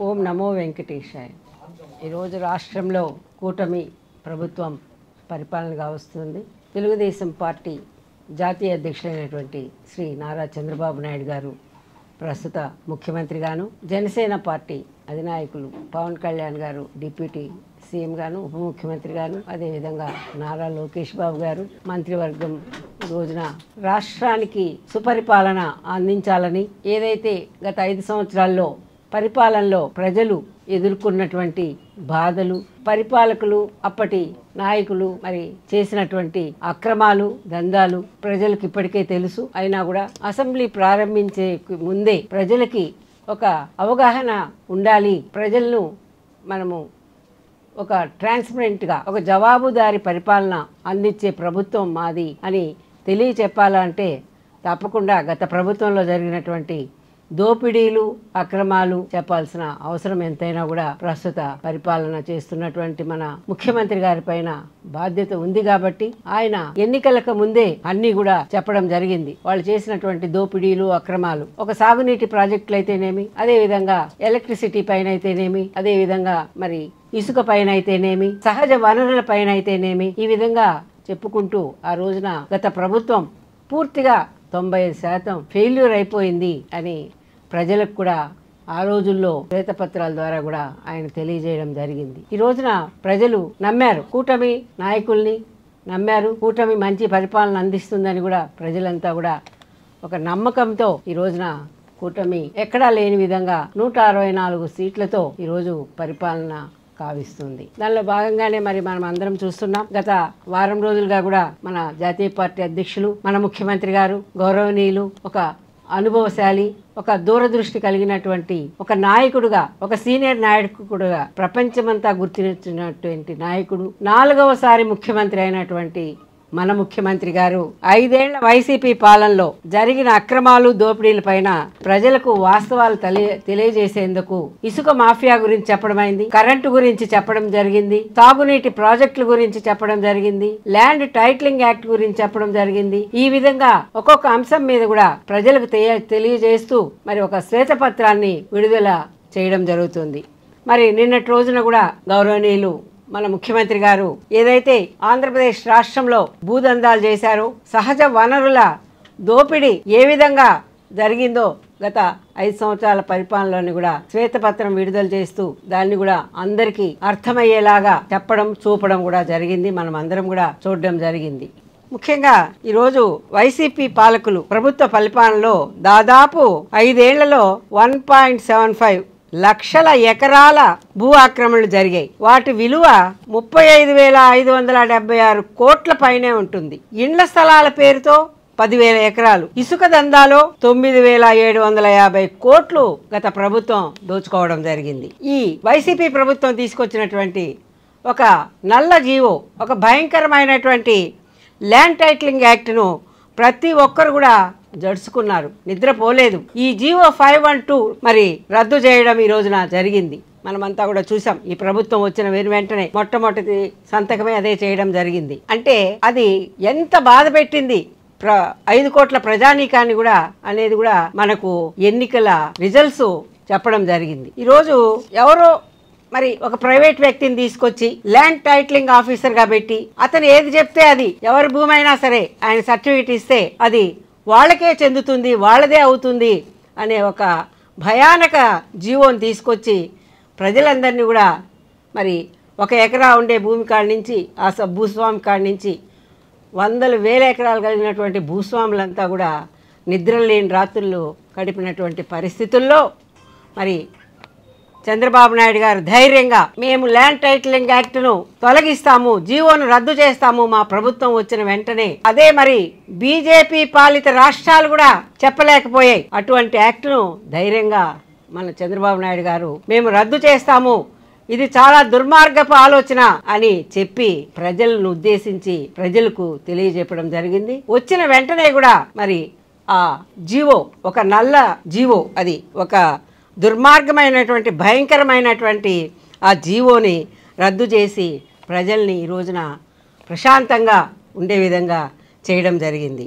ఓం నమో వెంకటేశాయ. ఈరోజు రాష్ట్రంలో కూటమి ప్రభుత్వం పరిపాలనగా వస్తుంది. తెలుగుదేశం పార్టీ జాతీయ అధ్యక్షులైనటువంటి శ్రీ నారా చంద్రబాబు నాయుడు గారు ప్రస్తుత ముఖ్యమంత్రిగాను, జనసేన పార్టీ అధినాయకులు పవన్ కళ్యాణ్ గారు డిప్యూటీ సీఎం గాను, ఉప ముఖ్యమంత్రి గాను, అదేవిధంగా నారా లోకేష్ బాబు గారు మంత్రివర్గం రోజున రాష్ట్రానికి సుపరిపాలన అందించాలని, ఏదైతే గత 5 సంవత్సరాల్లో పరిపాలనలో ప్రజలు ఎదుర్కొన్నటువంటి బాధలు, పరిపాలకులు అప్పటి నాయకులు మరి చేసినటువంటి అక్రమాలు, దందాలు ప్రజలకు ఇప్పటికే తెలుసు. అయినా కూడా అసెంబ్లీ ప్రారంభించే ముందే ప్రజలకి ఒక అవగాహన ఉండాలి, ప్రజలను మనము ఒక ట్రాన్స్పరెంట్గా ఒక జవాబుదారి పరిపాలన అందించే ప్రభుత్వం మాది అని తెలియచెప్పాలంటే తప్పకుండా గత ప్రభుత్వంలో జరిగినటువంటి దోపిడీలు, అక్రమాలు చెప్పాల్సిన అవసరం ఎంతైనా కూడా ప్రస్తుత పరిపాలన చేస్తున్నటువంటి మన ముఖ్యమంత్రి గారి పైన బాధ్యత ఉంది. కాబట్టి ఆయన ఎన్నికలకు ముందే అన్ని కూడా చెప్పడం జరిగింది. వాళ్ళు చేసినటువంటి దోపిడీలు, అక్రమాలు, ఒక సాగునీటి ప్రాజెక్టులు అయితేనేమి, అదే విధంగా ఎలక్ట్రిసిటీ పైన అయితేనేమి, అదే విధంగా మరి ఇసుక పైన అయితేనేమి, సహజ వనరుల పైన అయితేనేమి, ఈ విధంగా చెప్పుకుంటూ ఆ రోజున గత ప్రభుత్వం పూర్తిగా 90% ఫెయిల్యూర్ అయిపోయింది అని ప్రజలకు కూడా ఆ రోజుల్లో శ్వేతపత్రాల ద్వారా కూడా ఆయన తెలియజేయడం జరిగింది. ఈ రోజున ప్రజలు నమ్మారు, కూటమి నాయకుల్ని నమ్మారు, కూటమి మంచి పరిపాలన అందిస్తుందని కూడా ప్రజలంతా కూడా ఒక నమ్మకంతో ఈ రోజున కూటమి ఎక్కడా లేని విధంగా 164 సీట్లతో ఈరోజు పరిపాలన కావిస్తుంది. దానిలో భాగంగానే మరి మనం అందరం చూస్తున్నాం. గత వారం రోజులుగా కూడా మన జాతీయ పార్టీ అధ్యక్షులు, మన ముఖ్యమంత్రి గారు గౌరవనీయులు, ఒక అనుభవశాలి, ఒక దూరదృష్టి కలిగినటువంటి ఒక నాయకుడుగా, ఒక సీనియర్ నాయకుడుగా ప్రపంచమంతా గుర్తించినటువంటి నాయకుడు, 4వసారి ముఖ్యమంత్రి అయినటువంటి మన ముఖ్యమంత్రి గారు 5 ఏళ్ల వైసీపీ పాలనలో జరిగిన అక్రమాలు, దోపిడీల పైన ప్రజలకు వాస్తవాలు తెలియజేసేందుకు ఇసుక మాఫియా గురించి చెప్పడమైంది, కరెంటు గురించి చెప్పడం జరిగింది, తాగునీటి ప్రాజెక్టుల గురించి చెప్పడం జరిగింది, ల్యాండ్ టైటిలింగ్ యాక్ట్ గురించి చెప్పడం జరిగింది. ఈ విధంగా ఒక్కొక్క అంశం మీద కూడా ప్రజలకు తెలియజేస్తూ మరి ఒక శ్వేతపత్రాన్ని విడుదల చేయడం జరుగుతుంది. మరి నిన్నటి రోజున కూడా గౌరవనీయులు మన ముఖ్యమంత్రి గారు ఏదైతే ఆంధ్రప్రదేశ్ రాష్ట్రంలో భూదందాలు చేశారో, సహజ వనరుల దోపిడీ ఏ విధంగా జరిగిందో గత 5 సంవత్సరాల పరిపాలనలోని కూడా శ్వేతపత్రం విడుదల చేస్తూ దాన్ని కూడా అందరికీ అర్థమయ్యేలాగా చెప్పడం, చూపడం కూడా జరిగింది. మనం అందరం కూడా చూడడం జరిగింది. ముఖ్యంగా ఈరోజు వైసీపీ పాలకులు ప్రభుత్వ పరిపాలనలో దాదాపు 5 ఏళ్లలో 1.75 లక్షల ఎకరాల భూ ఆక్రమణలు జరిగాయి. వాటి విలువ 35,576 కోట్ల పైనే ఉంటుంది. ఇండ్ల స్థలాల పేరుతో 10,000 ఎకరాలు, ఇసుక దందాలో 9,750 కోట్లు గత ప్రభుత్వం దోచుకోవడం జరిగింది. ఈ వైసీపీ ప్రభుత్వం తీసుకొచ్చినటువంటి ఒక నల్ల జీవో, ఒక భయంకరమైనటువంటి ల్యాండ్ టైటిలింగ్ యాక్ట్ను ప్రతి ఒక్కరు కూడా జడుచుకున్నారు, నిద్రపోలేదు. ఈ జీవో 512 మరి రద్దు చేయడం ఈ రోజున జరిగింది. మనమంతా కూడా చూసాం. ఈ ప్రభుత్వం వచ్చిన వెంటనే మొట్టమొదటి సంతకమే అదే చేయడం జరిగింది. అంటే అది ఎంత బాధ పెట్టింది 5 కోట్ల ప్రజానీకాన్ని కూడా అనేది కూడా మనకు ఎన్నికల రిజల్ట్స్ చెప్పడం జరిగింది. ఈరోజు ఎవరో మరి ఒక ప్రైవేట్ వ్యక్తిని తీసుకొచ్చి ల్యాండ్ టైటిలింగ్ ఆఫీసర్గా పెట్టి అతను ఏది చెప్తే అది, ఎవరి భూమి అయినా సరే ఆయన సర్టిఫికేట్ ఇస్తే అది వాళ్ళకే చెందుతుంది, వాళ్ళదే అవుతుంది అనే ఒక భయానక జీవోని తీసుకొచ్చి ప్రజలందరినీ కూడా మరి 1 ఎకరా ఉండే భూమి కాడి నుంచి, ఆ భూస్వామి కాడి నుంచి 100,000 ఎకరాలు కలిగినటువంటి భూస్వాములంతా కూడా నిద్రలేని రాత్రులు గడిపినటువంటి పరిస్థితుల్లో మరి చంద్రబాబు నాయుడు గారు ధైర్యంగా మేము ల్యాండ్ టైటిలింగ్ యాక్ట్ను తొలగిస్తాము, జీవోను రద్దు చేస్తాము మా ప్రభుత్వం వచ్చిన వెంటనే. అదే మరి బీజేపీ పాలిత రాష్ట్రాలు కూడా చెప్పలేకపోయాయి. అటువంటి యాక్ట్ను ధైర్యంగా మన చంద్రబాబు నాయుడు గారు మేము రద్దు చేస్తాము, ఇది చాలా దుర్మార్గపు ఆలోచన అని చెప్పి ప్రజలను ఉద్దేశించి ప్రజలకు తెలియజెప్పడం జరిగింది. వచ్చిన వెంటనే కూడా మరి ఆ జీవో, ఒక నల్ల జీవో, అది ఒక దుర్మార్గమైనటువంటి భయంకరమైనటువంటి ఆ జీవోని రద్దు చేసి ప్రజల్ని ఈ రోజున ప్రశాంతంగా ఉండే విధంగా చేయడం జరిగింది.